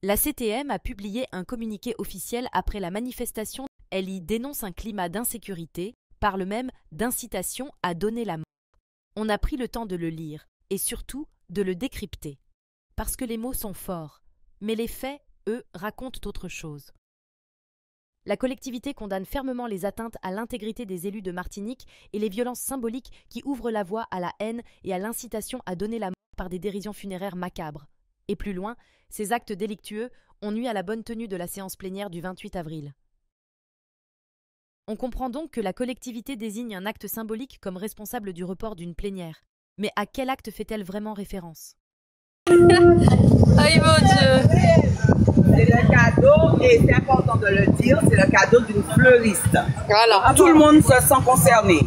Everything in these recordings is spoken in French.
La CTM a publié un communiqué officiel après la manifestation. Elle y dénonce un climat d'insécurité, parle même d'incitation à donner la mort. On a pris le temps de le lire et surtout de le décrypter. Parce que les mots sont forts, mais les faits, eux, racontent autre chose. La collectivité condamne fermement les atteintes à l'intégrité des élus de Martinique et les violences symboliques qui ouvrent la voie à la haine et à l'incitation à donner la mort par des dérisions funéraires macabres. Et plus loin, ces actes délictueux ont nui à la bonne tenue de la séance plénière du 28 avril. On comprend donc que la collectivité désigne un acte symbolique comme responsable du report d'une plénière. Mais à quel acte fait-elle vraiment référence? Aïe mon Dieu! C'est le cadeau, et c'est important de le dire, c'est le cadeau d'une fleuriste. Voilà. Tout le monde se sent concerné.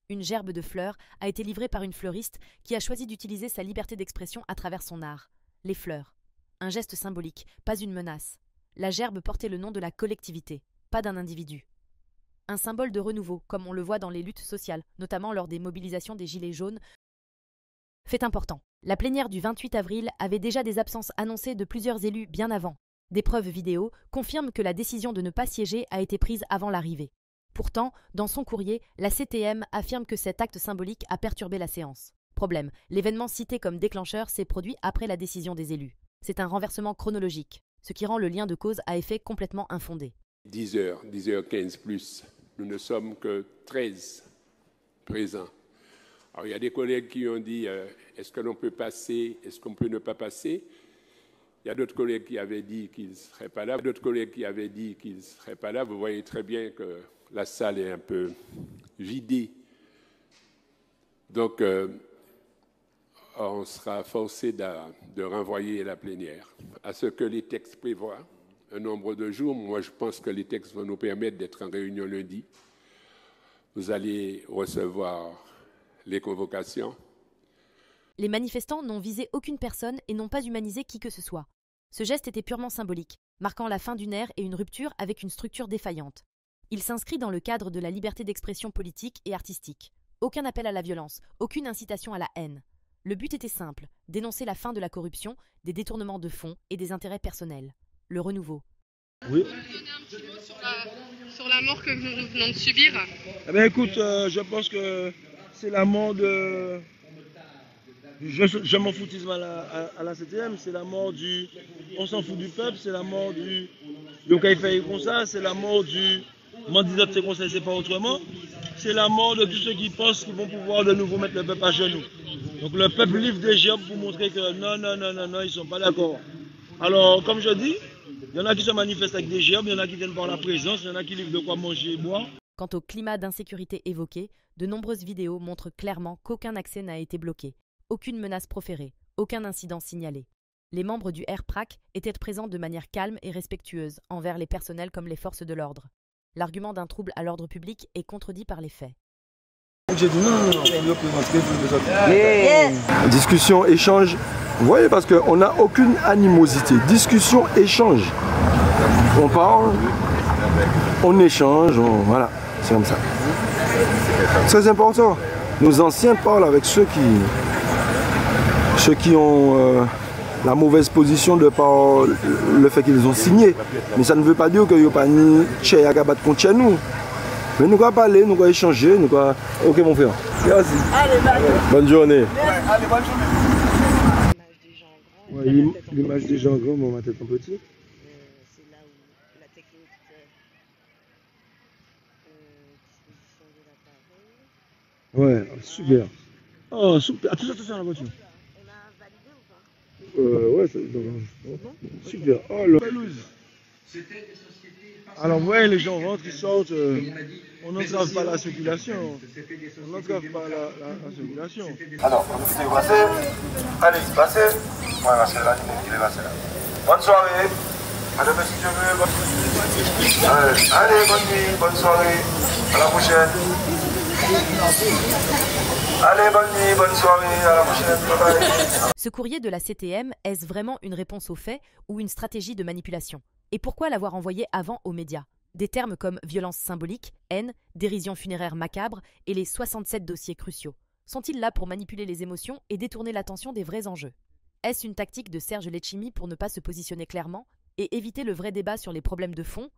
Une gerbe de fleurs a été livrée par une fleuriste qui a choisi d'utiliser sa liberté d'expression à travers son art. Les fleurs. Un geste symbolique, pas une menace. La gerbe portait le nom de la collectivité, pas d'un individu. Un symbole de renouveau, comme on le voit dans les luttes sociales, notamment lors des mobilisations des Gilets jaunes. Fait important. La plénière du 28 avril avait déjà des absences annoncées de plusieurs élus bien avant. Des preuves vidéo confirment que la décision de ne pas siéger a été prise avant l'arrivée. Pourtant, dans son courrier, la CTM affirme que cet acte symbolique a perturbé la séance. Problème, l'événement cité comme déclencheur s'est produit après la décision des élus. C'est un renversement chronologique, ce qui rend le lien de cause à effet complètement infondé. 10h, 10h15 plus, nous ne sommes que 13 présents. Alors, il y a des collègues qui ont dit est-ce que l'on peut passer, est-ce qu'on peut ne pas passer? Il y a d'autres collègues qui avaient dit qu'ils ne seraient pas là, d'autres collègues qui avaient dit qu'ils ne seraient pas là. Vous voyez très bien que la salle est un peu vidée. Donc, on sera forcé de renvoyer la plénière à ce que les textes prévoient. Un nombre de jours. Moi, je pense que les textes vont nous permettre d'être en réunion lundi. Vous allez recevoir les convocations. Les manifestants n'ont visé aucune personne et n'ont pas humanisé qui que ce soit. Ce geste était purement symbolique, marquant la fin d'une ère et une rupture avec une structure défaillante. Il s'inscrit dans le cadre de la liberté d'expression politique et artistique. Aucun appel à la violence, aucune incitation à la haine. Le but était simple, dénoncer la fin de la corruption, des détournements de fonds et des intérêts personnels. Le renouveau. Oui. Sur la mort que nous venons de subir. Eh bien, écoute, je pense que c'est la mort de... Je m'en foutisme à la CTM, c'est la mort du... On s'en fout du peuple, c'est la mort du... Le Caïfaï comme ça, c'est la mort du... Mandidat c'est conseil, c'est pas autrement. C'est la mort de tous ceux qui pensent qu'ils vont pouvoir de nouveau mettre le peuple à genoux. Donc le peuple livre des gerbes pour montrer que non, ils sont pas d'accord. Alors, comme je dis, il y en a qui se manifestent avec des gerbes, il y en a qui viennent par la présence, il y en a qui livrent de quoi manger et boire. Quant au climat d'insécurité évoqué, de nombreuses vidéos montrent clairement qu'aucun accès n'a été bloqué, aucune menace proférée, aucun incident signalé. Les membres du RPRAC étaient présents de manière calme et respectueuse envers les personnels comme les forces de l'ordre. L'argument d'un trouble à l'ordre public est contredit par les faits. J'ai dit non. Discussion, échange. Vous voyez, parce qu'on n'a aucune animosité. Discussion, échange. On parle, on échange, voilà, c'est comme ça. Très important. Nos anciens parlent avec ceux qui ont la mauvaise position de par le fait qu'ils ont signé. Mais ça ne veut pas dire qu'il n'y a pas ni chez Yagabat contre nous. Mais nous allons parler, nous allons échanger, nous allons... Ok mon frère. Merci. Bonne journée. Allez, bonne journée. L'image des gens grands, ma tête un petit. C'est là où la technique disposition de l'appareil. Ouais, super. Oh, super. Attention à la voiture. On a validé ou pas? Ouais, c'est super. Oh, le pelouse. Alors, ouais, les gens rentrent, ils sortent. On n'entrave pas la circulation. On n'entrave pas la circulation. Alors, vous passez. Allez, passez. Voilà, c'est là, il est passé là. Bonne soirée. Allez, si je veux. Allez, bonne nuit, bonne soirée. À la prochaine. Allez, bonne nuit, bonne soirée. À la prochaine. Bye bye. Ce courrier de la CTM, est-ce vraiment une réponse aux faits ou une stratégie de manipulation? Et pourquoi l'avoir envoyé avant aux médias? Des termes comme violence symbolique, haine, dérision funéraire macabre et les 67 dossiers cruciaux. Sont-ils là pour manipuler les émotions et détourner l'attention des vrais enjeux? Est-ce une tactique de Serge Letchimy pour ne pas se positionner clairement et éviter le vrai débat sur les problèmes de fond?